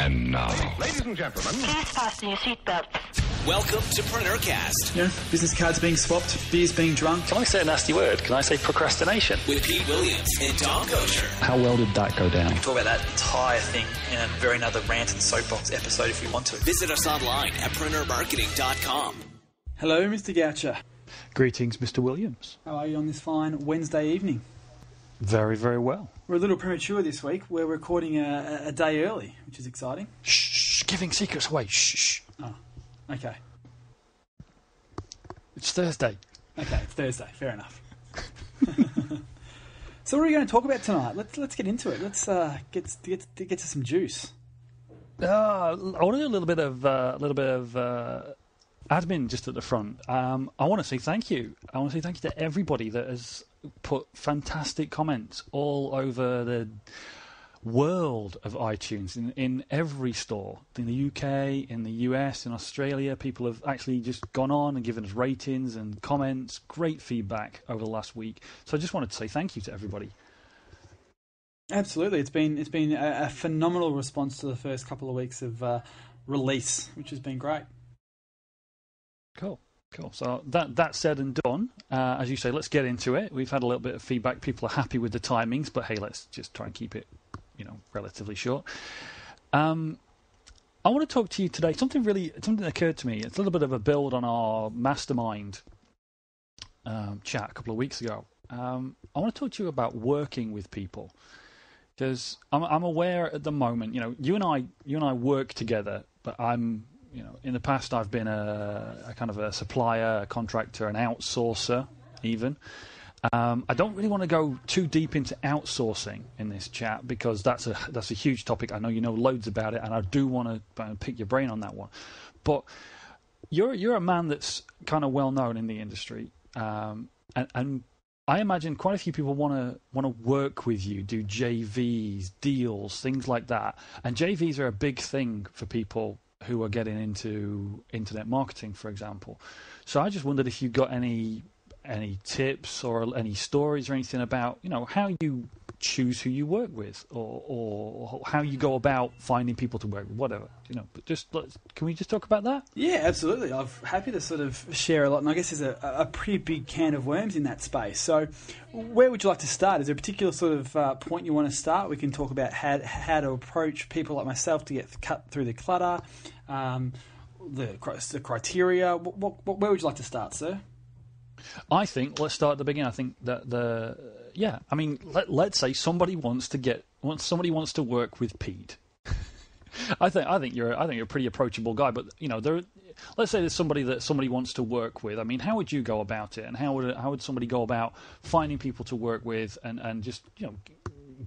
And now, ladies and gentlemen, please fasten your seatbelts. Welcome to PreneurCast. You know, business cards being swapped, beers being drunk. Can I say a nasty word? Can I say procrastination? With Pete Williams and Tom Kocher. how well did that go down? We can talk about that entire thing in a very another rant and soapbox episode if we want to. Visit us online at PreneurMarketing.com. Hello, Mr. Goucher. Greetings, Mr. Williams. How are you on this fine Wednesday evening? Very, very well. We're a little premature this week. We're recording a day early, which is exciting. Shh, giving secrets away. Shh. Oh, okay. It's Thursday. Okay, it's Thursday. Fair enough. So what are we going to talk about tonight? Let's get into it. Let's get to some juice. I want to do a little bit of admin just at the front. I want to say thank you. I want to say thank you to everybody that has put fantastic comments all over the world of iTunes in every store in the UK, in the US, in Australia. People have actually just gone on and given us ratings and comments, great feedback over the last week. So I just wanted to say thank you to everybody. Absolutely, it's been a phenomenal response to the first couple of weeks of release, which has been great. Cool. So that said and done, as you say, let's get into it. We've had a little bit of feedback. People are happy with the timings, but hey, let's just try and keep it, relatively short. I want to talk to you today. Something that occurred to me. It's a little bit of a build on our mastermind chat a couple of weeks ago. I want to talk to you about working with people, because I'm aware at the moment. You and I work together, but in the past I've been a kind of a supplier, a contractor, an outsourcer even. I don't really want to go too deep into outsourcing in this chat because that's a huge topic. I know you know loads about it, and I do want to pick your brain on that one. But you're a man that's kind of well known in the industry, and I imagine quite a few people want to work with you, do JVs, deals, things like that. And JVs are a big thing for people who are getting into internet marketing, for example. So I just wondered if you got any tips or any stories or anything about how you choose who you work with, or how you go about finding people to work with, whatever. But can we just talk about that? Yeah, absolutely. I'm happy to sort of share a lot, and I guess there's a pretty big can of worms in that space. So where would you like to start? Is there a particular sort of point you want to start? We can talk about how to approach people like myself to get cut through the clutter, the criteria. Where would you like to start, sir? I think let's start at the beginning. I think that let's say somebody wants to work with Pete. I think you're a pretty approachable guy, but let's say there's somebody that somebody wants to work with. I mean, how would you go about it, and how would somebody go about finding people to work with and just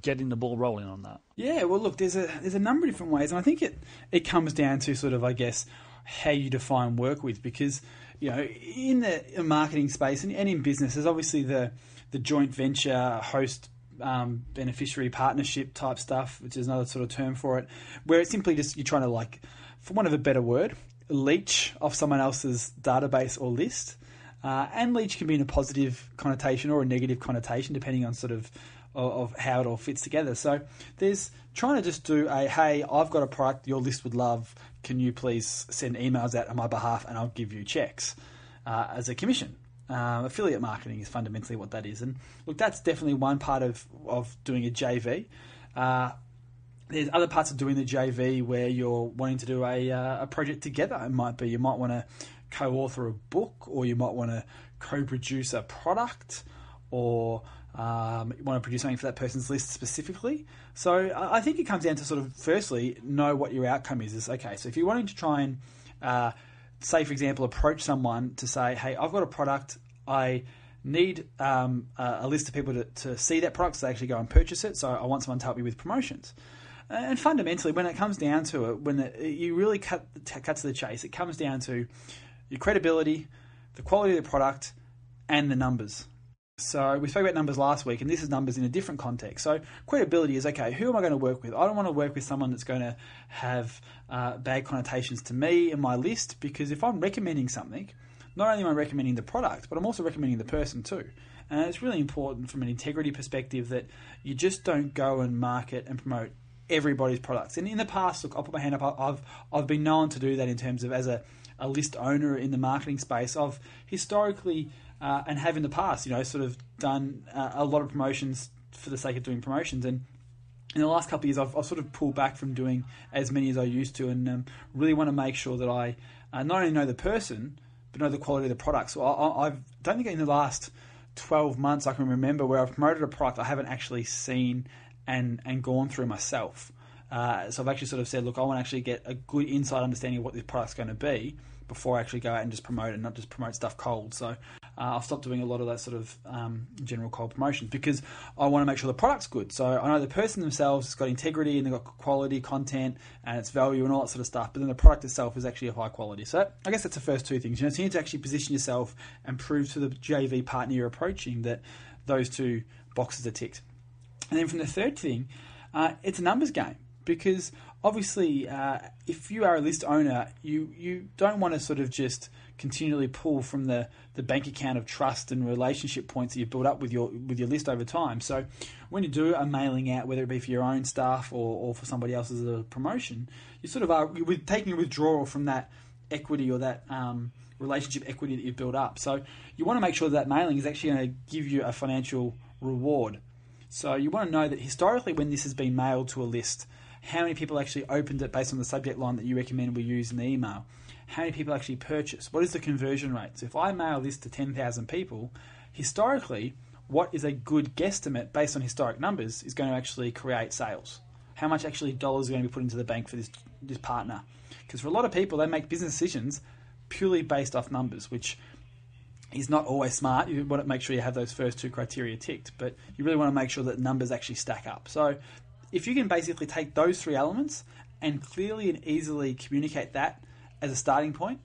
getting the ball rolling on that? Yeah, well, look, there's a number of different ways, and I think it comes down to sort of, I guess, how you define work with, because in the marketing space and in business, there's obviously the joint venture, host, beneficiary partnership type stuff, which is another sort of term for it, where it's simply just you're trying to, like, for want of a better word, leech off someone else's database or list. And leech can be in a positive connotation or a negative connotation, depending on sort of how it all fits together. So there's trying to just do hey, I've got a product your list would love. Can you please send emails out on my behalf and I'll give you checks as a commission. Affiliate marketing is fundamentally what that is. And look, that's definitely one part of doing a JV. There's other parts of doing the JV where you're wanting to do a project together. It might be you might want to co-author a book, or you might want to co-produce a product, or you want to produce something for that person's list specifically. So I think it comes down to sort of, firstly, know what your outcome is. Okay, so if you're wanting to try and, say, for example, approach someone to say, hey, I've got a product, I need a list of people to see that product so they actually go and purchase it, so I want someone to help me with promotions. And fundamentally, when it comes down to it, you really cut to the chase, it comes down to your credibility, the quality of the product, and the numbers. So we spoke about numbers last week, and this is numbers in a different context. So credibility is, okay, who am I going to work with? I don't want to work with someone that's going to have bad connotations to me and my list, because if I'm recommending something, not only am I recommending the product, but I'm also recommending the person too. And it's really important from an integrity perspective that you just don't go and market and promote everybody's products. And in the past, look, I'll put my hand up, I've been known to do that in terms of as a list owner in the marketing space. I've historically and have in the past, sort of done a lot of promotions for the sake of doing promotions. And in the last couple of years, I've sort of pulled back from doing as many as I used to, and really want to make sure that I not only know the person, but know the quality of the product. So I don't think in the last 12 months I can remember where I've promoted a product I haven't actually seen and gone through myself. So I've actually sort of said, look, I want to actually get a good inside understanding of what this product's going to be before I actually go out and just promote it, not just promote stuff cold. So I've stopped doing a lot of that sort of general cold promotions because I want to make sure the product's good. So I know the person themselves has got integrity and they've got quality content and its value and all that sort of stuff, but then the product itself is actually of high quality. So I guess that's the first two things. So you need to actually position yourself and prove to the JV partner you're approaching that those two boxes are ticked. And then from the third thing, it's a numbers game. Because obviously, if you are a list owner, you don't want to sort of just continually pull from the bank account of trust and relationship points that you've built up with your list over time. So when you do a mailing out, whether it be for your own staff or for somebody else's a promotion, you sort of are taking a withdrawal from that equity or that relationship equity that you've built up. So you want to make sure that mailing is actually going to give you a financial reward. So you want to know that historically when this has been mailed to a list, how many people actually opened it based on the subject line that you recommend we use in the email? How many people actually purchase? What is the conversion rate? So if I mail this to 10,000 people, historically, what is a good guesstimate based on historic numbers is going to actually create sales? How much actually dollars are going to be put into the bank for this partner? Because for a lot of people, they make business decisions purely based off numbers, which is not always smart. You want to make sure you have those first two criteria ticked, but you really want to make sure that numbers actually stack up. So if you can basically take those three elements and clearly and easily communicate that as a starting point,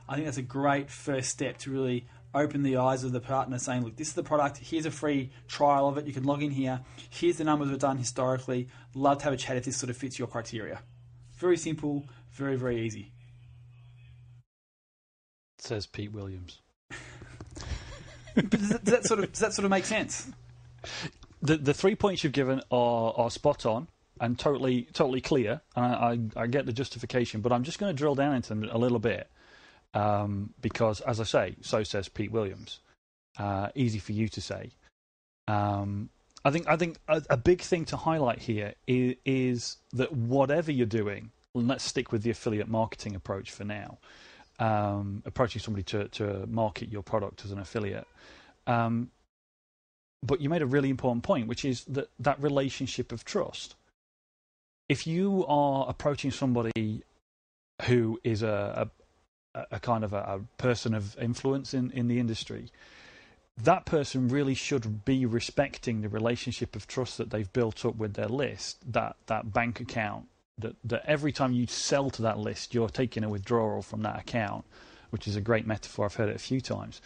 I think that's a great first step to really open the eyes of the partner saying, look, this is the product, here's a free trial of it, you can log in here, here's the numbers we've done historically, love to have a chat if this sort of fits your criteria. Very simple, very, very easy. Says Pete Williams. But does that sort of make sense? The 3 points you've given are spot on and totally clear. I get the justification, but I'm just going to drill down into them a little bit because, as I say, so says Pete Williams. Easy for you to say. I think a big thing to highlight here is that whatever you're doing, and let's stick with the affiliate marketing approach for now. Approaching somebody to market your product as an affiliate. But you made a really important point, which is that relationship of trust. If you are approaching somebody who is a kind of a person of influence in the industry, that person really should be respecting the relationship of trust that they've built up with their list, that bank account, that every time you sell to that list, you're taking a withdrawal from that account, which is a great metaphor. I've heard it a few times.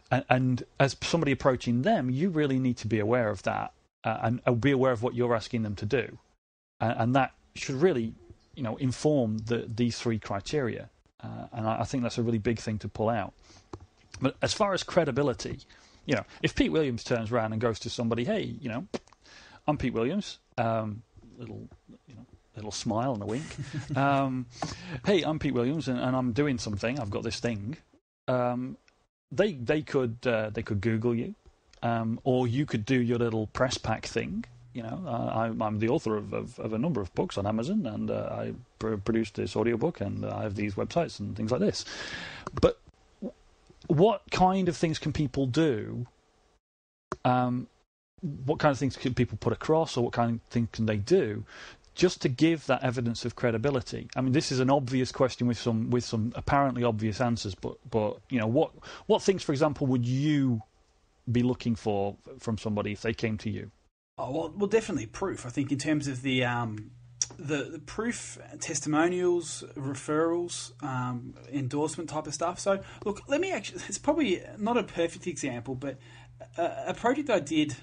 And as somebody approaching them, you really need to be aware of that and be aware of what you're asking them to do. And that should really, inform these three criteria. And I think that's a really big thing to pull out. But as far as credibility, if Pete Williams turns around and goes to somebody, hey, I'm Pete Williams, little smile and a wink. Hey, I'm Pete Williams, and I'm doing something. I've got this thing. They could Google you, or you could do your little press pack thing. I'm the author of a number of books on Amazon, and I produced this audiobook, and I have these websites and things like this. But what kind of things can people do? What kind of things can people put across, or what kind of things can they do just to give that evidence of credibility? I mean, this is an obvious question with some apparently obvious answers, but what things, for example, would you be looking for from somebody if they came to you? Oh, well, definitely proof. I think in terms of the proof, testimonials, referrals, endorsement type of stuff. So, look, it's probably not a perfect example, but a project I did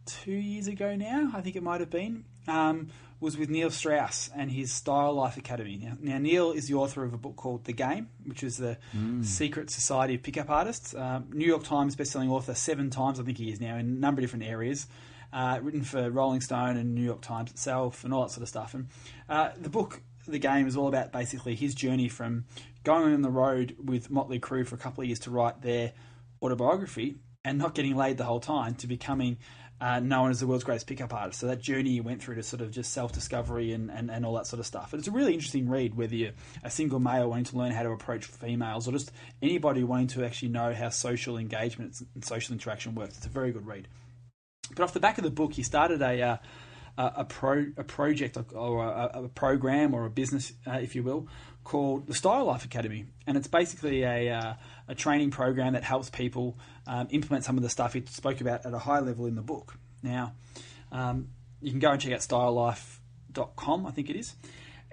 2 years ago now, I think it might have been, was with Neil Strauss and his Style Life Academy. Now, Neil is the author of a book called The Game, which is the secret society of pickup artists. New York Times bestselling author 7 times, I think he is now, in a number of different areas. written for Rolling Stone and New York Times itself and all that sort of stuff. And the book, The Game, is all about basically his journey from going on the road with Motley Crue for a couple of years to write their autobiography and not getting laid the whole time to becoming known as the world's greatest pickup artist. So that journey he went through to sort of just self-discovery and all that sort of stuff. And it's a really interesting read, whether you're a single male wanting to learn how to approach females or just anybody wanting to actually know how social engagement and social interaction works. It's a very good read. But off the back of the book, he started a project or a program or a business, if you will, called the Style Life Academy. And it's basically a training program that helps people implement some of the stuff he spoke about at a high level in the book. Now, you can go and check out stylelife.com, I think it is.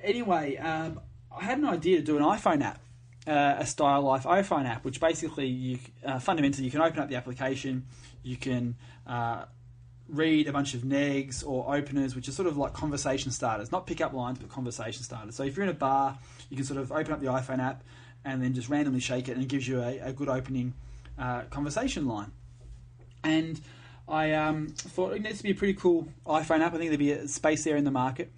Anyway, I had an idea to do an iPhone app, a Style Life iPhone app, which basically, fundamentally, you can open up the application, you can read a bunch of negs or openers, which are sort of like conversation starters, not pick-up lines, but conversation starters. So if you're in a bar, you can sort of open up the iPhone app and then just randomly shake it and it gives you a good opening conversation line. And I thought it needs to be a pretty cool iPhone app. I think there'd be a space there in the market.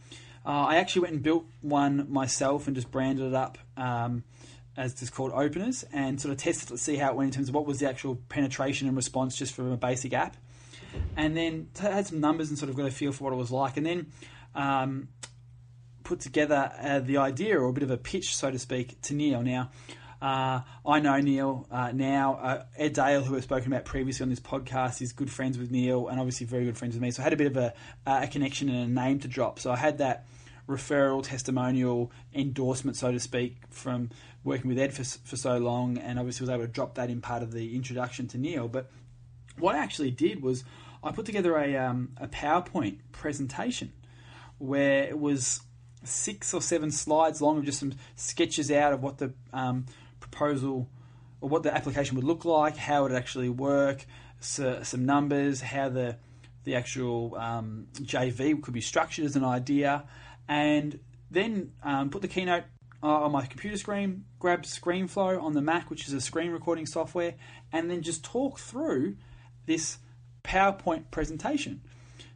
I actually went and built one myself and just branded it up as just called openers and sort of tested to see how it went in terms of what was the actual penetration and response just from a basic app. And then had some numbers and sort of got a feel for what it was like. And then put together the idea or a bit of a pitch, so to speak, to Neil. Now, I know Neil now. Ed Dale, who I've spoken about previously on this podcast, is good friends with Neil and obviously very good friends with me. So I had a bit of a connection and a name to drop. So I had that referral, testimonial, endorsement, so to speak, from working with Ed for so long, and obviously was able to drop that in part of the introduction to Neil. But what I actually did was I put together a PowerPoint presentation where it was 6 or 7 slides long of just some sketches out of what the proposal or what the application would look like, how it would actually work, some numbers, how the actual JV could be structured as an idea, and then put the keynote on my computer screen, grab ScreenFlow on the Mac, which is a screen recording software, and then just talk through this PowerPoint presentation.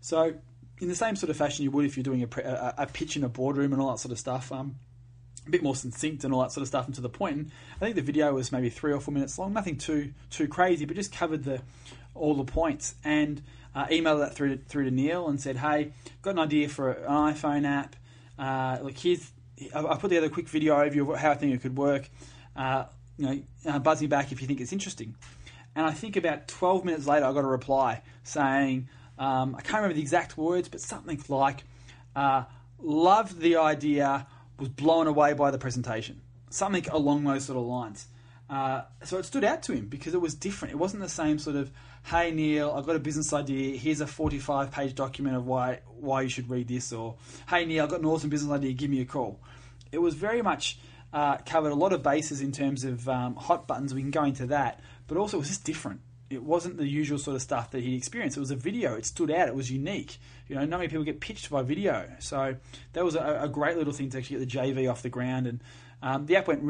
So in the same sort of fashion you would if you're doing a pitch in a boardroom and all that sort of stuff, a bit more succinct and all that sort of stuff and to the point. And I think the video was maybe 3 or 4 minutes long, nothing too crazy, but just covered all the points. And emailed that through to Neil and said, hey, got an idea for an iPhone app. Look, I put together a quick video overview of how I think it could work. Buzz me back if you think it's interesting. And I think about 12 minutes later, I got a reply saying, I can't remember the exact words, but something like, loved the idea, was blown away by the presentation. Something along those sort of lines. So it stood out to him because it was different. It wasn't the same sort of, hey, Neil, I've got a business idea. Here's a 45-page document of why you should read this. Or, hey, Neil, I've got an awesome business idea. Give me a call. It was very much covered a lot of bases in terms of hot buttons. We can go into that. But also it was just different. It wasn't the usual sort of stuff that he experienced. It was a video. It stood out. It was unique. Not many people get pitched by video. So that was a great little thing to actually get the JV off the ground. And the app went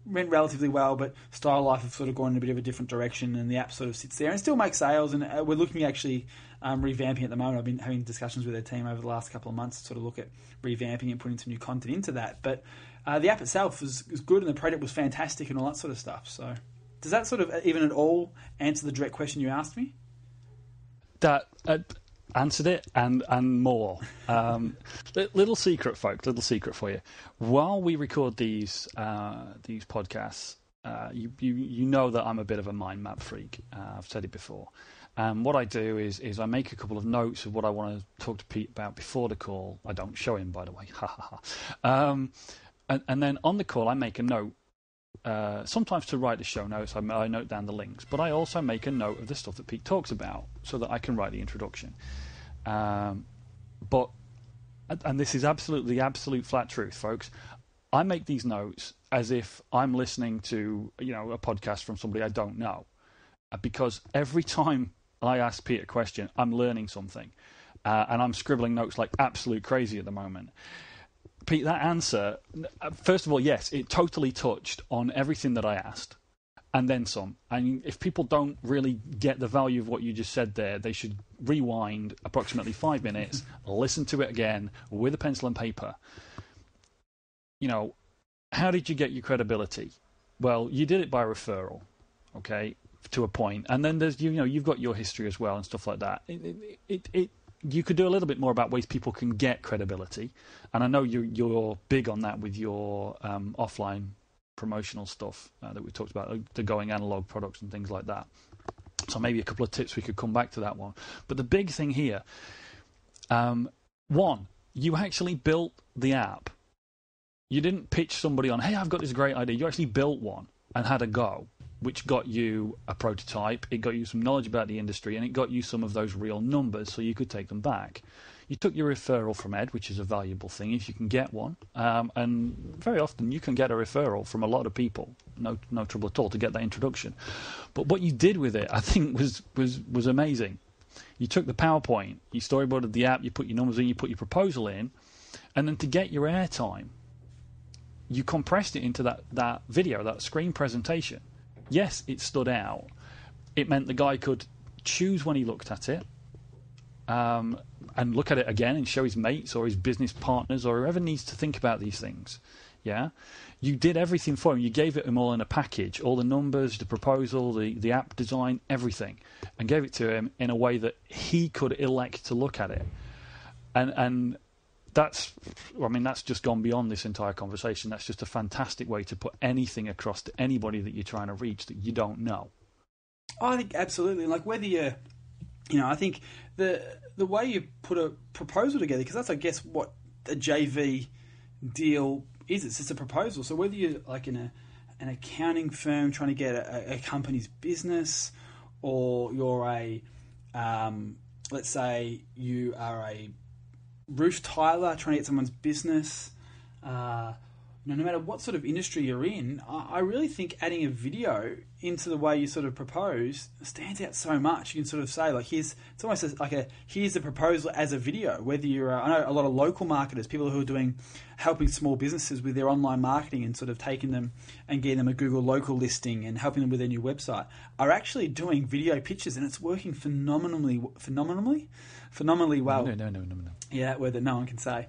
relatively well, but Style Life have sort of gone in a bit of a different direction, and the app sort of sits there and still makes sales. And we're looking at actually revamping at the moment. I've been having discussions with their team over the last couple of months to sort of look at revamping and putting some new content into that. But the app itself was good, and the product was fantastic and all that sort of stuff. So does that sort of even at all answer the direct question you asked me? That answered it and more. Little secret, folks. Little secret for you. While we record these podcasts, you know that I'm a bit of a mind map freak. I've said it before. What I do is I make a couple of notes of what I want to talk to Pete about before the call. I don't show him, by the way. And then on the call, I make a note. Sometimes to write the show notes, I note down the links, but I also make a note of the stuff that Pete talks about so that I can write the introduction. And this is the absolute flat truth, folks. I make these notes as if I'm listening to a podcast from somebody I don't know, because every time I ask Pete a question, I'm learning something, and I'm scribbling notes like absolute crazy at the moment. Pete, that answer, first of all, yes, it totally touched on everything that I asked. and then some. And if people don't really get the value of what you just said there, they should rewind approximately 5 minutes, listen to it again with a pencil and paper. How did you get your credibility? Well, you did it by referral, okay, to a point. And then there's, you've got your history as well and stuff like that. You could do a little bit more about ways people can get credibility. And I know you're big on that with your offline promotional stuff that we talked about, the going analog products and things like that. So maybe a couple of tips, we could come back to that one. But the big thing here, one, you actually built the app. You didn't pitch somebody on, hey, I've got this great idea. You actually built one and had a go, which got you a prototype. It got you some knowledge about the industry, and it got you some of those real numbers so you could take them back. You took your referral from Ed, which is a valuable thing if you can get one. And very often you can get a referral from a lot of people. No trouble at all to get that introduction. But what you did with it, I think, was amazing. You took the PowerPoint, you storyboarded the app, you put your numbers in, you put your proposal in, and then to get your airtime, you compressed it into that video, that screen presentation. Yes, it stood out. It meant the guy could choose when he looked at it, and look at it again and show his mates or his business partners or whoever needs to think about these things. Yeah, you did everything for him. You gave it him all in a package, all the numbers, the proposal, the app design, everything, and gave it to him in a way that he could elect to look at it. And that's just gone beyond this entire conversation. That's just a fantastic way to put anything across to anybody that you're trying to reach that you don't know. I think absolutely. Like whether you're, I think the way you put a proposal together, because that's, I guess, what a JV deal is. It's just a proposal. So whether you're like in an accounting firm trying to get a company's business, or you're let's say you are a roof tiler trying to get someone's business, no matter what sort of industry you're in, I really think adding a video into the way you sort of propose stands out so much. You can sort of say, like, it's almost here's a proposal as a video. Whether you're, I know a lot of local marketers, people who are helping small businesses with their online marketing and sort of taking them and getting them a Google local listing and helping them with their new website, are actually doing video pitches, and it's working phenomenally well. No. Yeah, that word that no one can say.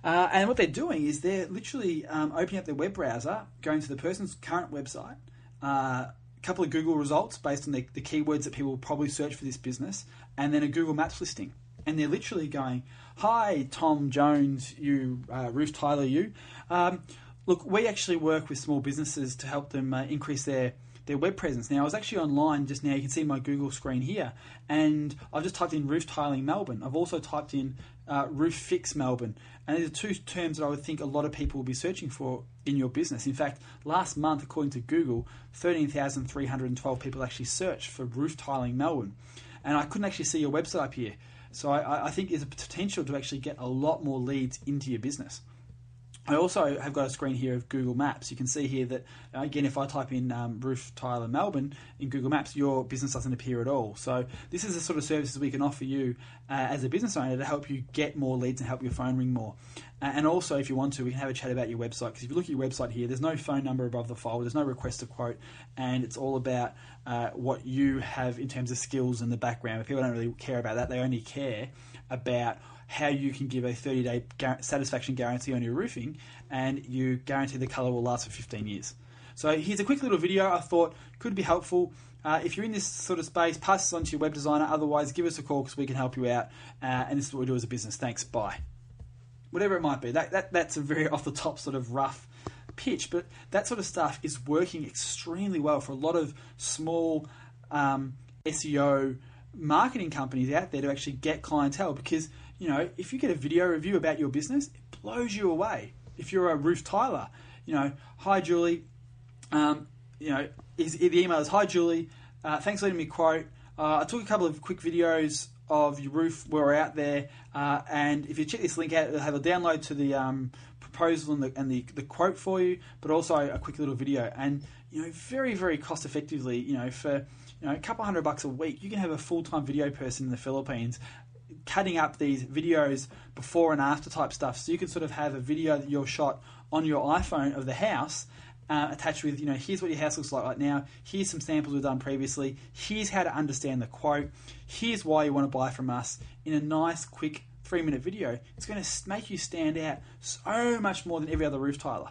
And what they're doing is they're literally opening up their web browser, going to the person's current website, a couple of Google results based on the keywords that people will probably search for this business, and then a Google Maps listing. And they're literally going, hi, Tom Jones, you, Roof Tyler, you. Look, we actually work with small businesses to help them increase their web presence. Now, I was actually online just now. You can see my Google screen here, and I've just typed in roof tiling Melbourne. I've also typed in roof fix Melbourne, and these are two terms that I would think a lot of people will be searching for in your business. In fact, last month, according to Google, 13,312 people actually searched for roof tiling Melbourne, and I couldn't actually see your website up here. So I think there's a potential to actually get a lot more leads into your business. I also have got a screen here of Google Maps. You can see here that, again, if I type in roof tiler Melbourne in Google Maps, your business doesn't appear at all. So this is the sort of services we can offer you as a business owner to help you get more leads and help your phone ring more. And also, if you want to, we can have a chat about your website, because if you look at your website here, there's no phone number above the file, there's no request to quote, and it's all about what you have in terms of skills and the background. But people don't really care about that. They only care about how you can give a 30-day satisfaction guarantee on your roofing, and you guarantee the colour will last for 15 years. So here's a quick little video I thought could be helpful. If you're in this sort of space, pass this on to your web designer. Otherwise, give us a call because we can help you out. And this is what we do as a business. Thanks. Bye. Whatever it might be. That's a very off-the-top sort of rough pitch, but that sort of stuff is working extremely well for a lot of small SEO marketing companies out there to actually get clientele, because if you get a video review about your business, it blows you away. If you're a roof tiler, hi Julie, the email is, hi Julie, thanks for letting me quote. I took a couple of quick videos of your roof where we're out there, and if you check this link out, it'll have a download to the proposal and the quote for you, but also a quick little video. And very, very cost effectively, for a couple $100 a week, you can have a full-time video person in the Philippines cutting up these videos before and after type stuff. So you can sort of have a video that you're shot on your iPhone of the house, attached with, here's what your house looks like right now. Here's some samples we've done previously. Here's how to understand the quote. Here's why you want to buy from us in a nice, quick 3-minute video. It's going to make you stand out so much more than every other roof tiler.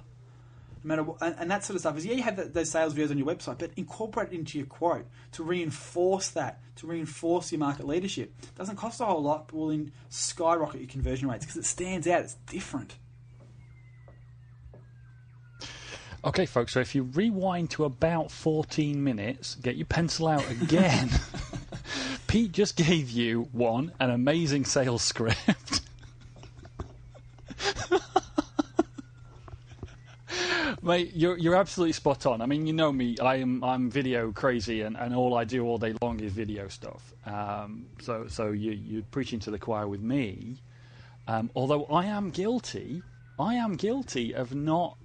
No matter what, and that sort of stuff is, you have those sales videos on your website, but incorporate it into your quote to reinforce that, to reinforce your market leadership. It doesn't cost a whole lot, but will skyrocket your conversion rates because it stands out. It's different. Okay, folks, so if you rewind to about 14 minutes, get your pencil out again. Pete just gave you, an amazing sales script. Mate, you're absolutely spot on. I mean, you know me, I'm video crazy, and all I do all day long is video stuff. So you're preaching to the choir with me. Although I am guilty of not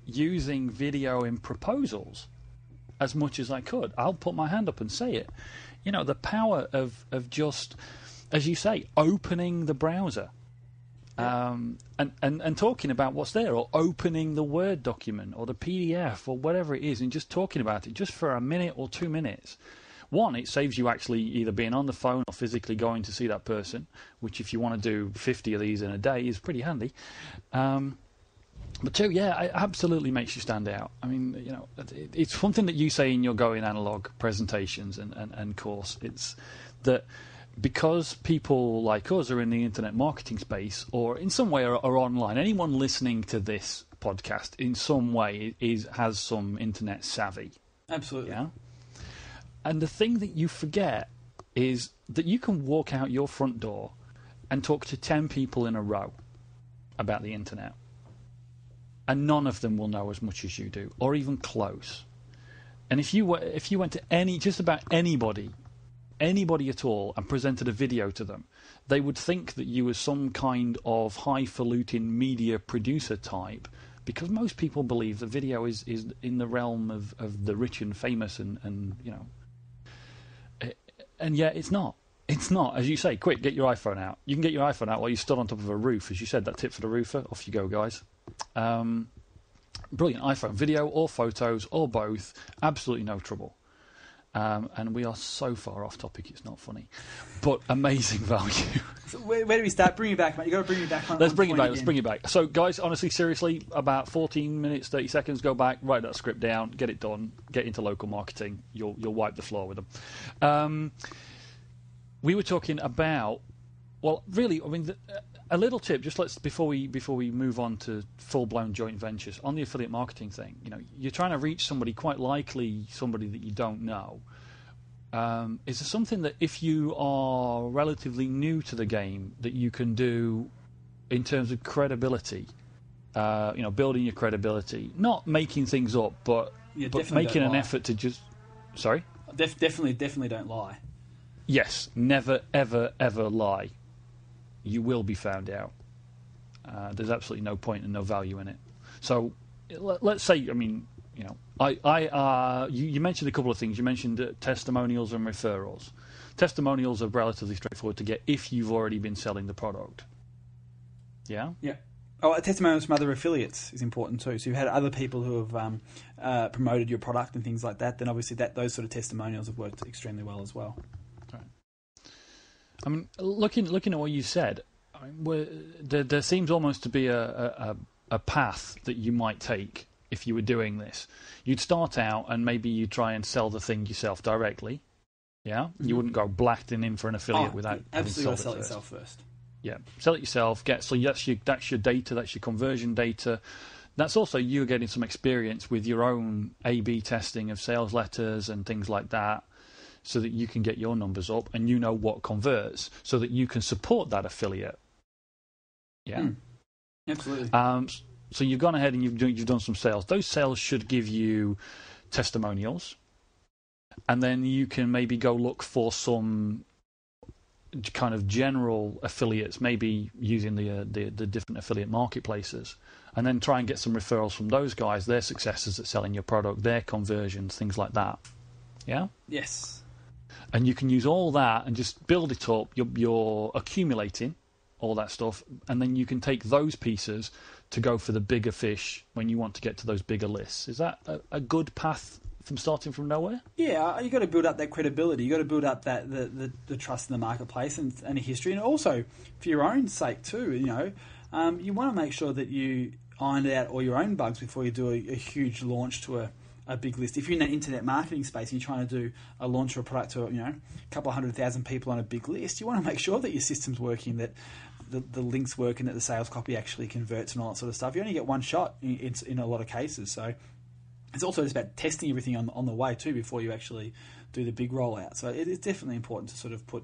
using video in proposals as much as I could. I'll put my hand up and say it. The power of just, as you say, opening the browser. And talking about what's there, or opening the Word document or the PDF or whatever it is, and just talking about it just for a minute or 2 minutes. One, it saves you actually either being on the phone or physically going to see that person, which if you want to do 50 of these in a day is pretty handy. But two, it absolutely makes you stand out. I mean, it's something that you say in your Going Analogue presentations and course. It's that because people like us are in the internet marketing space, or in some way are online, anyone listening to this podcast in some way has some internet savvy. Absolutely. Yeah. And the thing that you forget is that you can walk out your front door and talk to 10 people in a row about the internet, and none of them will know as much as you do, or even close. And if you went to just about anybody at all, and presented a video to them, they would think that you were some kind of highfalutin media producer type, because most people believe that video is in the realm of the rich and famous, and yet it's not. It's not. As you say, quick, get your iPhone out. You can get your iPhone out while you're stood on top of a roof, as you said, that tip for the roofer. Off you go, guys. Brilliant iPhone video or photos or both, absolutely no trouble. And we are so far off topic, it's not funny, but amazing value. So where do we start? Bring me back, mate. You've got to bring me back. Let's bring it back. So, guys, honestly, seriously, about 14 minutes, 30 seconds, go back, write that script down, get it done, get into local marketing. You'll wipe the floor with them. We were talking about, well, really, I mean, a little tip. Just before we move on to full-blown joint ventures on the affiliate marketing thing. You're trying to reach somebody, quite likely somebody that you don't know. Is there something that, if you are relatively new to the game, that you can do in terms of credibility? Building your credibility, not making things up, but making an effort to just. Sorry. Definitely don't lie. Yes, never, ever, ever lie. You will be found out. There's absolutely no point and no value in it. So, let's say, I mean, you mentioned a couple of things. You mentioned testimonials and referrals. Testimonials are relatively straightforward to get if you've already been selling the product. Yeah? Yeah. Oh, testimonials from other affiliates is important too. So you've had other people who have promoted your product and things like that. Then obviously those sort of testimonials have worked extremely well as well. I mean, looking at what you said, there seems almost to be a path that you might take if you were doing this. You'd start out and maybe you try and sell the thing yourself directly. Yeah, you wouldn't go blasting in for an affiliate without absolutely sell it yourself first. Yeah, sell it yourself. That's your data. That's your conversion data. That's also you getting some experience with your own A/B testing of sales letters and things like that, so that you can get your numbers up and you know what converts, so that you can support that affiliate. Yeah, absolutely. So you've gone ahead and you've done some sales. Those sales should give you testimonials, and then you can maybe go look for some kind of general affiliates, maybe using the different affiliate marketplaces, and then try and get some referrals from those guys, their successes at selling your product, their conversions, things like that. Yeah? Yes. And you can use all that and just build it up. You're accumulating all that stuff, and then you can take those pieces, to go for the bigger fish when you want to get to those bigger lists. Is that a good path from starting from nowhere? Yeah, you got to build up that credibility. You got to build up that the trust in the marketplace and a history, and also for your own sake too. You want to make sure that you iron out all your own bugs before you do a huge launch to a big list. If you're in that internet marketing space and you're trying to do a launch of a product to a couple of 100,000 people on a big list, you want to make sure that your system's working, that the links work, and that the sales copy actually converts and all that sort of stuff. You only get one shot in a lot of cases, so it's also just about testing everything on the way too before you actually do the big rollout. So it's definitely important to sort of put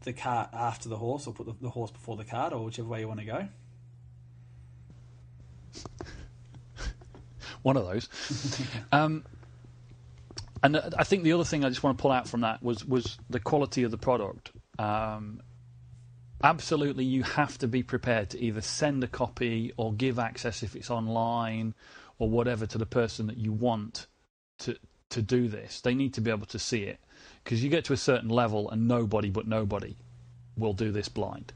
the cart after the horse, or put the horse before the cart, or whichever way you want to go. One of those. And I think the other thing I just want to pull out from that was the quality of the product. Absolutely, you have to be prepared to either send a copy or give access if it's online or whatever to the person that you want to do this. They need to be able to see it, because you get to a certain level and nobody will do this blind.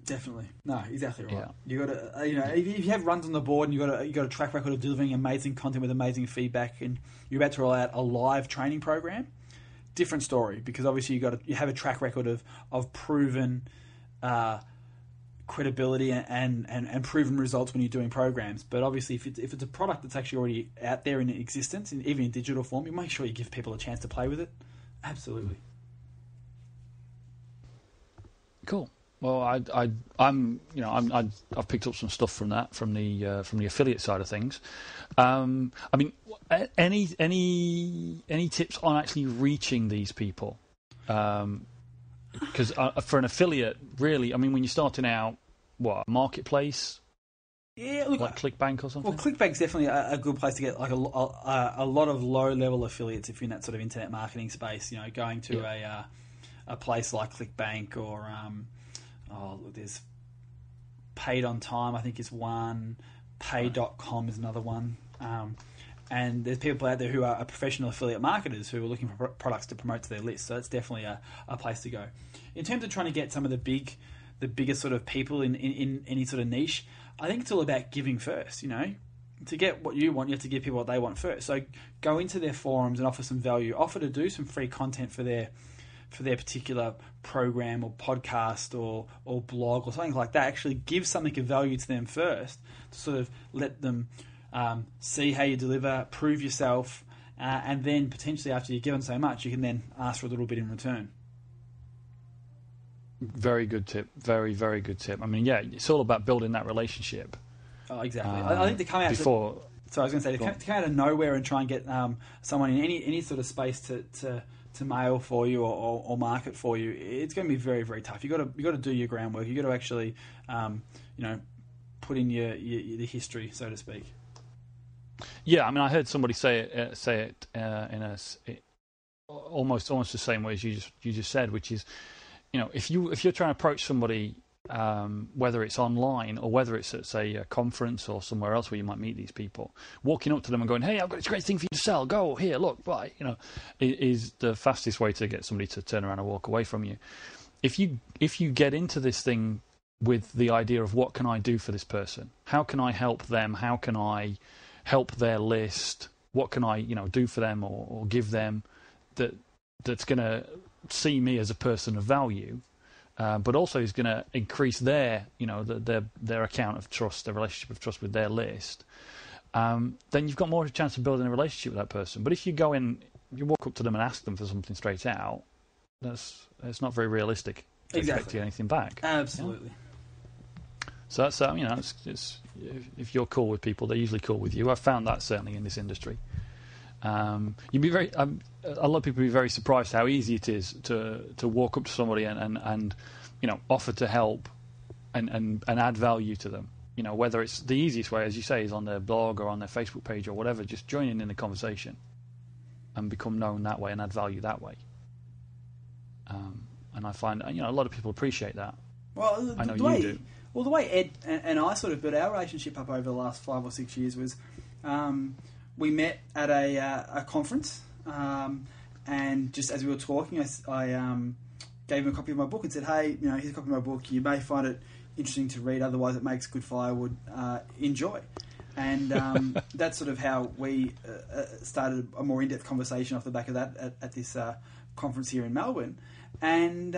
Definitely, no, exactly right. Yeah. You got to, if you have runs on the board and you got a track record of delivering amazing content with amazing feedback, and you're about to roll out a live training program, different story, because obviously you have a track record of proven credibility and proven results when you're doing programs. But obviously, if it's a product that's actually already out there in existence, even in digital form, you make sure you give people a chance to play with it. Absolutely. Cool. Well, I've picked up some stuff from that, from the affiliate side of things. I mean, any tips on actually reaching these people? Because for an affiliate, really, I mean, when you're starting out, what, marketplace? Yeah, look, like ClickBank or something. Well, ClickBank's definitely a good place to get like a lot of low-level affiliates if you're in that sort of internet marketing space. Going to a place like ClickBank or there's Paid on Time, I think is one. Pay.com is another one. And there's people out there who are professional affiliate marketers who are looking for products to promote to their list. So that's definitely a place to go. In terms of trying to get some of the biggest sort of people in any sort of niche, I think it's all about giving first. To get what you want, you have to give people what they want first. So go into their forums and offer some value. Offer to do some free content for their particular program or podcast or blog or something like that. Actually give something of value to them first to sort of let them see how you deliver, prove yourself, and then potentially after you've given so much, you can then ask for a little bit in return. Very good tip. Very, very good tip. I mean, yeah, it's all about building that relationship. Oh, exactly. I think to come out before. So I was going to say, to come out of nowhere and try and get someone in any sort of space to mail for you or market for you, it's going to be very, very tough. You got to do your groundwork. You got to actually, put in the history, so to speak. Yeah, I mean, I heard somebody say it in almost the same way as you just said, which is, if you're trying to approach somebody, whether it's online or whether it's at, say, a conference or somewhere else where you might meet these people, walking up to them and going, "Hey, I've got this great thing for you to sell. Go here, look, buy." Is the fastest way to get somebody to turn around and walk away from you. If you get into this thing with the idea of what can I do for this person, how can I help them, how can I help their list, what can I do for them or give them that's going to see me as a person of value. But also is going to increase their account of trust, their relationship of trust with their list. Then you've got more chance of building a relationship with that person. But if you go in, you walk up to them and ask them for something straight out, it's not very realistic to expect to get anything back. Absolutely. So that's it's if you're cool with people, they're usually cool with you. I've found that certainly in this industry. You'd be very. A lot of people would be very surprised how easy it is to walk up to somebody and offer to help and add value to them. Whether it's the easiest way, as you say, is on their blog or on their Facebook page or whatever. Just join in the conversation and become known that way and add value that way. And I find a lot of people appreciate that. Well, I know you do. Well, the way Ed and I sort of built our relationship up over the last 5 or 6 years was. We met at a conference, and just as we were talking, I gave him a copy of my book and said, "Hey, here's a copy of my book. You may find it interesting to read. Otherwise, it makes good firewood. Enjoy. And that's sort of how we started a more in-depth conversation off the back of that at this conference here in Melbourne. And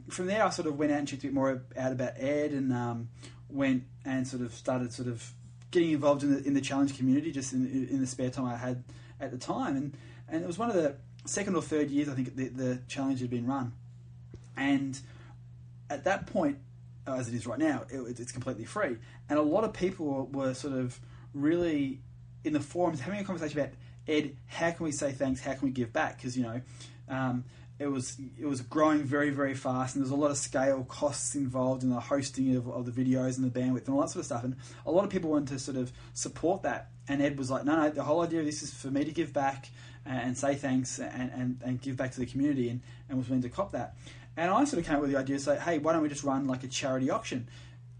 from there, I sort of went out and checked a bit more out about Ed, and went and sort of started sort of getting involved in the challenge community just in the spare time I had at the time. And it was one of the second or third years, I think, the challenge had been run. And at that point, as it is right now, it's completely free. And a lot of people were sort of really in the forums having a conversation about, Ed, how can we say thanks? How can we give back? Because, it was growing very, very fast, and there's a lot of scale costs involved in the hosting of the videos and the bandwidth and all that sort of stuff. And a lot of people wanted to sort of support that. And Ed was like, no, the whole idea of this is for me to give back and say thanks and give back to the community, and was willing to cop that. And I sort of came up with the idea to say, hey, why don't we just run like a charity auction?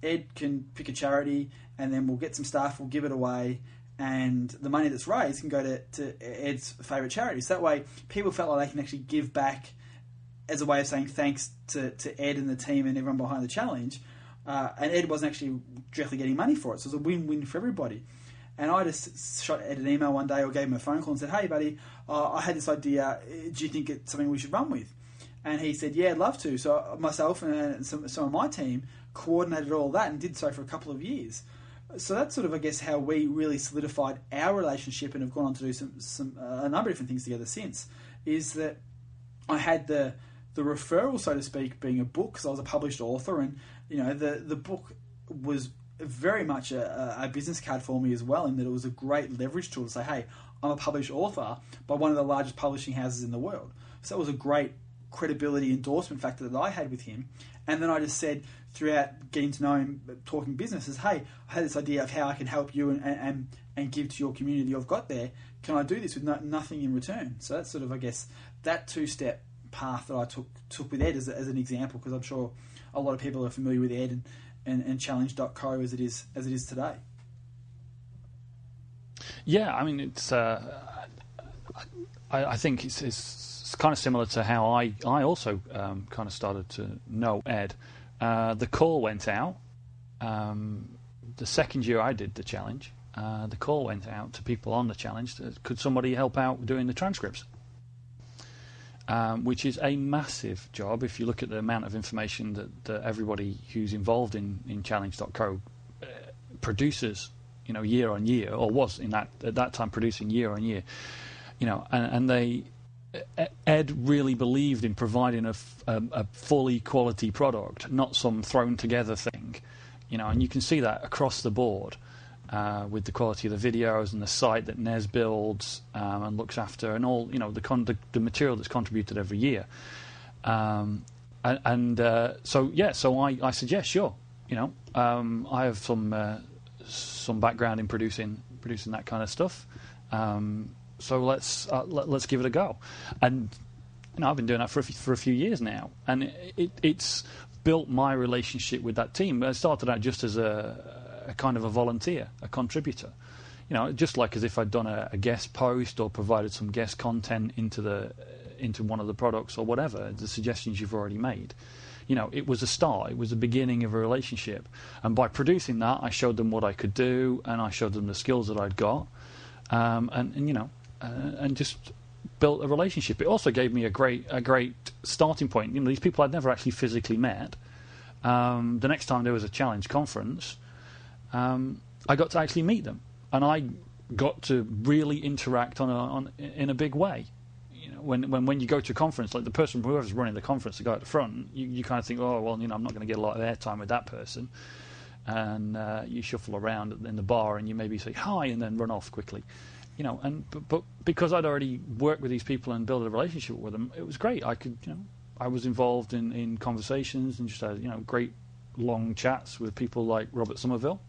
Ed can pick a charity, and then we'll get some stuff, we'll give it away, and the money that's raised can go to Ed's favourite charities. So that way, people felt like they can actually give back as a way of saying thanks to Ed and the team and everyone behind the challenge. And Ed wasn't actually directly getting money for it, so it was a win-win for everybody. And I just shot Ed an email one day or gave him a phone call and said, hey, buddy, I had this idea. Do you think it's something we should run with? And he said, yeah, I'd love to. So myself and some of my team coordinated all that and did so for a couple of years. So that's sort of, I guess, how we really solidified our relationship and have gone on to do a number of different things together since, is that I had the referral, so to speak, being a book, because I was a published author, and the book was very much a business card for me as well, in that it was a great leverage tool to say, hey, I'm a published author by one of the largest publishing houses in the world. So it was a great credibility endorsement factor that I had with him. And then I just said, throughout getting to know him, talking businesses, hey, I had this idea of how I can help you and give to your community you've got there. Can I do this with nothing in return? So that's sort of, I guess, that two-step path that I took with Ed as an example, because I'm sure a lot of people are familiar with Ed and challenge.co as it is today. Yeah, I mean, it's I think it's kind of similar to how I also kind of started to know Ed. The call went out the second year I did the challenge. The call went out to people on the challenge. Could somebody help out doing the transcripts? Which is a massive job if you look at the amount of information that everybody who's involved in challenge.co produces, year on year, or was at that time producing year on year. And Ed really believed in providing a fully quality product, not some thrown together thing, and you can see that across the board with the quality of the videos and the site that Nez builds and looks after, and all the material that's contributed every year. So I suggest, sure, I have some background in producing that kind of stuff. So let's give it a go. And I've been doing that for a few years now, and it's built my relationship with that team. I started out just as a kind of a volunteer, a contributor, just like as if I'd done a guest post or provided some guest content into one of the products or whatever, the suggestions you've already made. It was a start. It was the beginning of a relationship, and by producing that, I showed them what I could do, and I showed them the skills that I'd got, and just built a relationship. It also gave me a great starting point. These people I'd never actually physically met. The next time there was a challenge conference, I got to actually meet them, and I got to really interact in a big way. When you go to a conference, like the person, whoever's running the conference, the guy at the front, you kind of think, oh well, I'm not going to get a lot of airtime with that person, and you shuffle around in the bar and you maybe say hi and then run off quickly. But because I'd already worked with these people and built a relationship with them, it was great. I was involved in conversations and just had great long chats with people like Robert Somerville.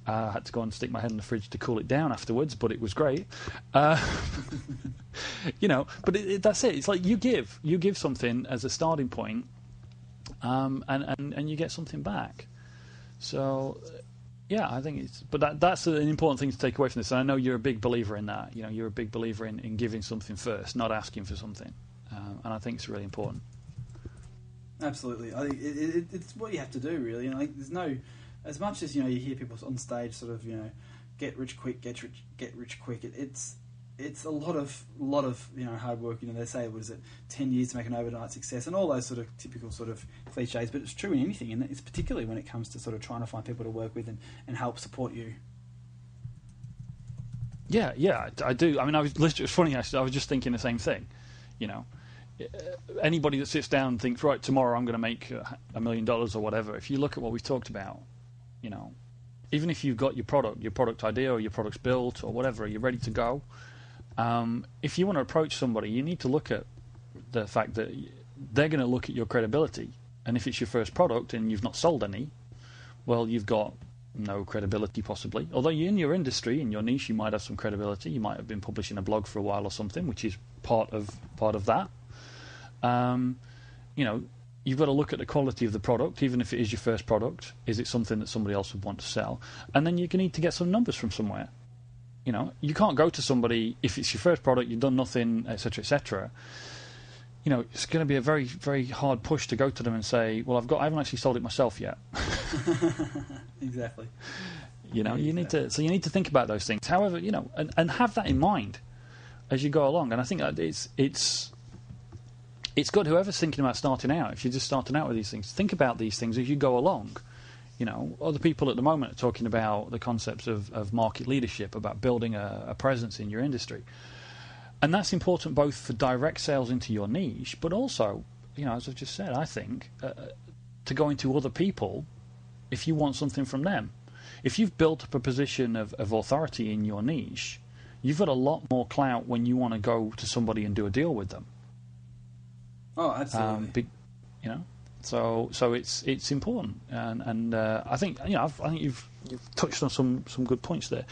I had to go and stick my head in the fridge to cool it down afterwards, but it was great. But that's it. It's like you give something as a starting point, and you get something back. So, yeah, I think that's an important thing to take away from this. And I know you're a big believer in that. You're a big believer in giving something first, not asking for something. And I think it's really important. Absolutely. I think it's what you have to do, really. And like, there's no, as much as you hear people on stage sort of get rich quick, get rich quick. It's a lot of hard work. They say, what is it, 10 years to make an overnight success, and all those sort of typical sort of cliches. But it's true in anything, and it's particularly when it comes to sort of trying to find people to work with and help support you. Yeah, I do. I mean, it's funny actually. I was just thinking the same thing. Anybody that sits down and thinks, right, tomorrow I'm going to make $1 million or whatever. If you look at what we've talked about, even if you've got your product idea or your product's built or whatever, you're ready to go. If you want to approach somebody, you need to look at the fact that they're going to look at your credibility. And if it's your first product and you've not sold any, well, you've got no credibility possibly. Although you're in your industry, in your niche, you might have some credibility. You might have been publishing a blog for a while or something, which is part of that. You've got to look at the quality of the product, even if it is your first product. Is it something that somebody else would want to sell? And then you need to get some numbers from somewhere. You can't go to somebody if it's your first product, you've done nothing, etc., etc. It's going to be a very, very hard push to go to them and say, "Well, I haven't actually sold it myself yet." Exactly. You need to think about those things. However, and have that in mind as you go along. And I think that it's good. Whoever's thinking about starting out, if you're just starting out with these things, think about these things as you go along. Other people at the moment are talking about the concepts of market leadership, about building a presence in your industry. And that's important both for direct sales into your niche, but also, as I've just said, I think, to go into other people if you want something from them. If you've built up a position of authority in your niche, you've got a lot more clout when you want to go to somebody and do a deal with them. Oh, absolutely. So it's important, and I think you've touched on some good points there.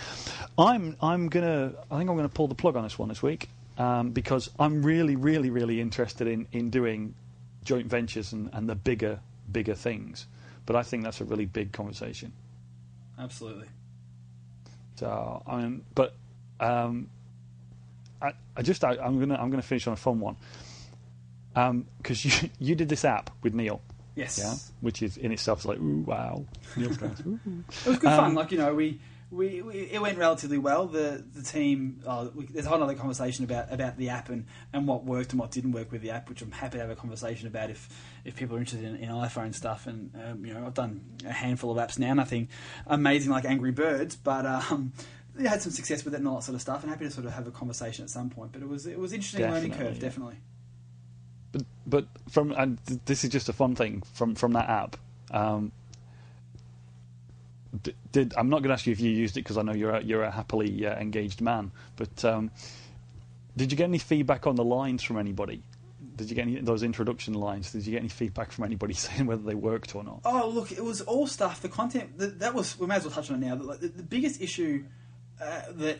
I think I'm gonna pull the plug on this one this week because I'm really, really, really interested in doing joint ventures and the bigger things. But I think that's a really big conversation. Absolutely. So I'm gonna finish on a fun one. Because you did this app with Neil, yes, yeah, which is in itself like, ooh, wow, Neil Strauss. It was good fun. Like we it went relatively well. The team, there's a whole other conversation about the app and what worked and what didn't work with the app, which I'm happy to have a conversation about if people are interested in iPhone stuff. And I've done a handful of apps now, nothing amazing like Angry Birds, but had some success with it and all that sort of stuff. And happy to sort of have a conversation at some point. But it was interesting learning curve, yeah. Definitely. But this is just a fun thing from that app. I'm not going to ask you if you used it because I know you're a happily engaged man. But did you get any feedback on the lines from anybody? Did you get any those introduction lines? Did you get any feedback from anybody saying whether they worked or not? Oh, look, it was all stuff. The content that was, we may as well touch on it now. But the biggest issue the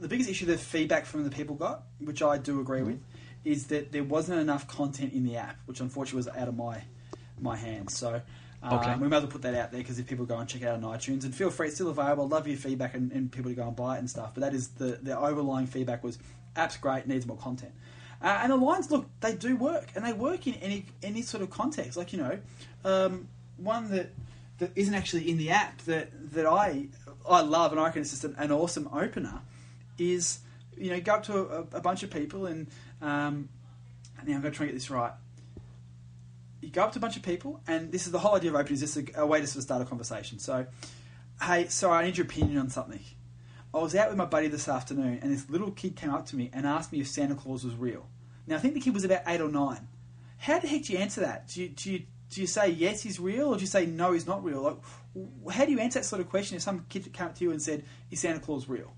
biggest issue the feedback from the people got, which I do agree with, is that there wasn't enough content in the app, which unfortunately was out of my hands. So we may as well put that out there because if people go and check it out on iTunes, and feel free, it's still available. I'd love your feedback and people to go and buy it and stuff. But that is the overlying feedback was app's great, needs more content. And the lines, look, they do work, and they work in any sort of context. Like one that isn't actually in the app that I love, and I reckon it's just an awesome opener, is go up to a bunch of people and now I'm going to try and get this right. You go up to a bunch of people, and this is the whole idea of opening, is just a way to sort of start a conversation. So, hey, sorry, I need your opinion on something. I was out with my buddy this afternoon, and this little kid came up to me and asked me if Santa Claus was real. Now, I think the kid was about 8 or 9. How the heck do you answer that? Do you say yes, he's real, or do you say no, he's not real? Like, how do you answer that sort of question if some kid came up to you and said, is Santa Claus real?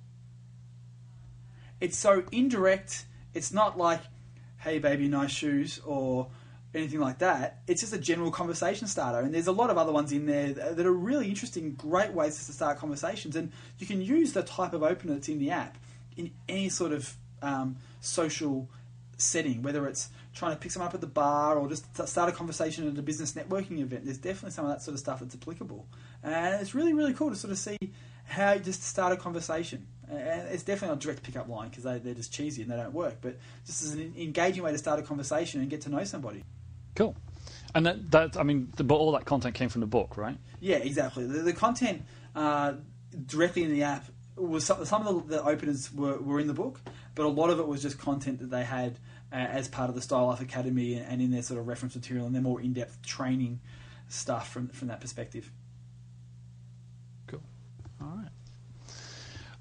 It's so indirect. It's not like, hey, baby, nice shoes, or anything like that. It's just a general conversation starter. And there's a lot of other ones in there that are really interesting, great ways to start conversations. And you can use the type of opener that's in the app in any sort of social setting, whether it's trying to pick someone up at the bar or just start a conversation at a business networking event. There's definitely some of that sort of stuff that's applicable. And it's really, really cool to sort of see how you just start a conversation. And it's definitely not a direct pickup line because they're just cheesy and they don't work, but just as an engaging way to start a conversation and get to know somebody. Cool. And that I mean, but all that content came from the book, right? Yeah, exactly. The content directly in the app was some of the openers were in the book, but a lot of it was just content that they had as part of the Style Life Academy and in their sort of reference material and their more in-depth training stuff from that perspective. Cool. All right.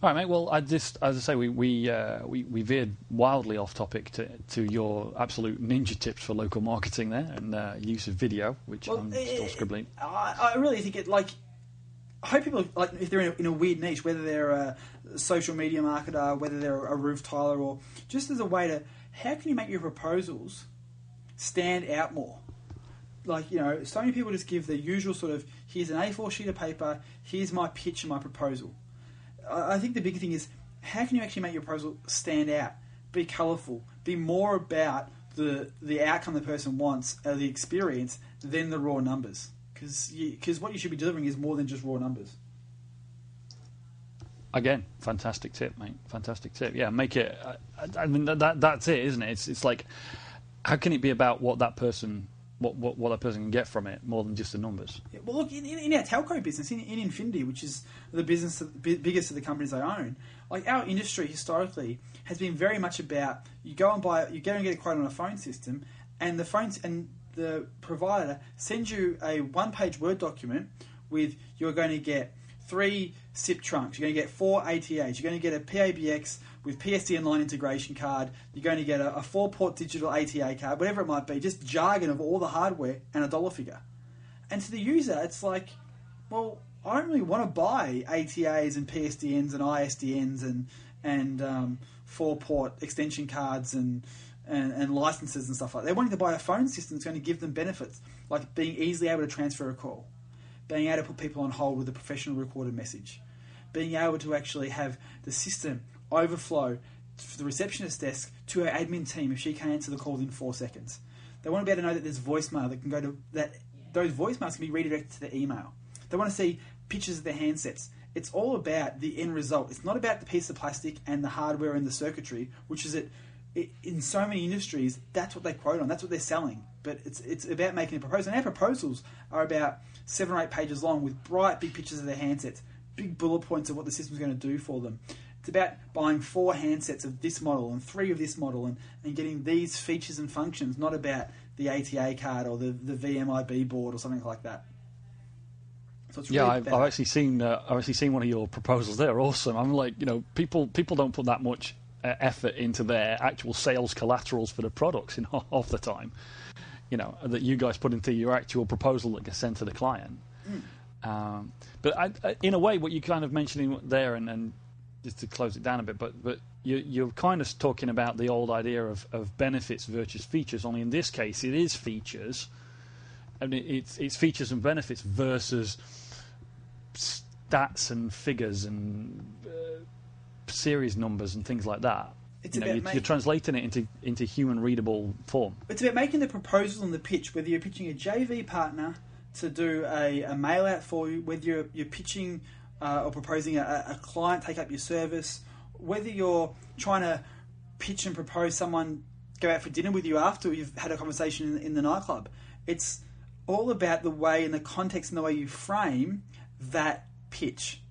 All right, mate. Well, as I say, we veered wildly off topic to your absolute ninja tips for local marketing there and use of video, which I'm still scribbling. I really think it I hope people if they're in a weird niche, whether they're a social media marketer, whether they're a roof tiler, or just as a way to how can you make your proposals stand out more? So many people just give the usual sort of here's an A4 sheet of paper, here's my pitch and my proposal. I think the big thing is how can you actually make your proposal stand out, be colourful, be more about the outcome the person wants, the experience, than the raw numbers. Because what you should be delivering is more than just raw numbers. Again, fantastic tip, mate. Fantastic tip. Yeah, make it. I mean, that's it, isn't it? It's like, how can it be about what that person, what that person can get from it, more than just the numbers? Yeah, well, look, in our telco business, in Infinity, which is the business biggest of the companies I own, like our industry historically has been very much about you go and get a quote on a phone system, and the provider sends you a one-page Word document with you're going to get 3 SIP trunks, you're going to get 4 ATAs, you're going to get a PABX with PSTN line integration card, you're going to get a 4-port digital ATA card, whatever it might be, just jargon of all the hardware and a dollar figure. And to the user, it's like, well, I don't really want to buy ATAs and PSTNs and ISDNs and 4-port extension cards and licenses and stuff like that. They're wanting to buy a phone system that's going to give them benefits, like being easily able to transfer a call, being able to put people on hold with a professional recorded message, being able to actually have the system overflow from the receptionist desk to her admin team if she can't answer the call in 4 seconds. They want to be able to know that there's voicemail that can go to that. Those voicemails can be redirected to their email. They want to see pictures of their handsets. It's all about the end result. It's not about the piece of plastic and the hardware and the circuitry, which is in so many industries, that's what they quote on. That's what they're selling. But it's about making a proposal. And our proposals are about 7 or 8 pages long with bright, big pictures of their handsets, big bullet points of what the system's going to do for them. It's about buying 4 handsets of this model and 3 of this model and getting these features and functions, not about the ATA card or the VMIB board or something like that. So it's really I've actually seen one of your proposals. They're awesome. I'm like, people don't put that much effort into their actual sales collaterals for the products in half the time, that you guys put into your actual proposal that gets sent to the client. But in a way, what you kind of mentioning there, and just to close it down a bit, but you're kind of talking about the old idea of benefits versus features. Only in this case, it is features, and it's features and benefits versus stats and figures and series numbers and things like that. You're translating it into human readable form. It's about making the proposal and the pitch, whether you're pitching a JV partner to do a mail out for you, whether you're pitching or proposing a client take up your service, whether you're trying to pitch and propose someone go out for dinner with you after you've had a conversation in the nightclub. It's all about the way and the context and the way you frame that pitch.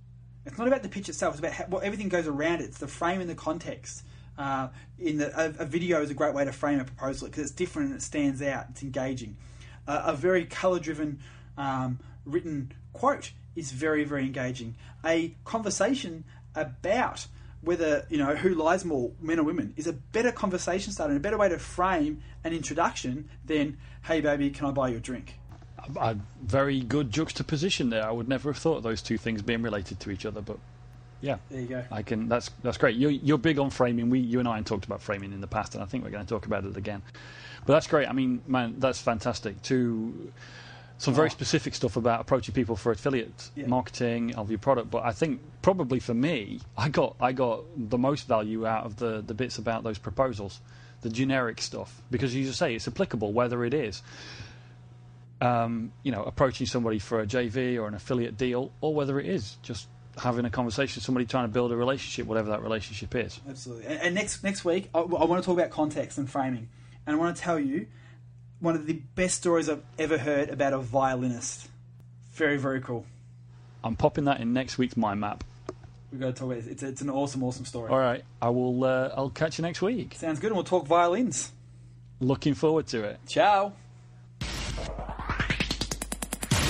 It's not about the pitch itself. It's about what everything goes around it. It's the frame and the context. A video is a great way to frame a proposal because it's different and it stands out. It's engaging. A very colour-driven written quote is very, very engaging. A conversation about whether, who lies more, men or women, is a better conversation starter and a better way to frame an introduction than, hey, baby, can I buy you a drink? A very good juxtaposition there. I would never have thought of those two things being related to each other, but yeah, there you go. That's great. You're big on framing. You and I have talked about framing in the past, and I think we're going to talk about it again. But that's great. I mean, man, that's fantastic. Some very specific stuff about approaching people for affiliate marketing of your product. But I think probably for me, I got the most value out of the bits about those proposals, the generic stuff, because you just say it's applicable whether it is. Approaching somebody for a JV or an affiliate deal, or whether it is just having a conversation with somebody trying to build a relationship, whatever that relationship is. Absolutely. And next week, I want to talk about context and framing. And I want to tell you one of the best stories I've ever heard about a violinist. Very, very cool. I'm popping that in next week's mind map. We've got to talk about it. It's an awesome, awesome story. All right, I will. I'll catch you next week. Sounds good, and we'll talk violins. Looking forward to it. Ciao.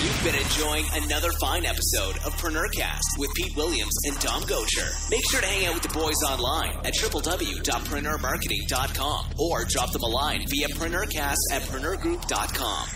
You've been enjoying another fine episode of PreneurCast with Pete Williams and Tom Gosher. Make sure to hang out with the boys online at www.preneurmarketing.com or drop them a line via PreneurCast@preneurgroup.com.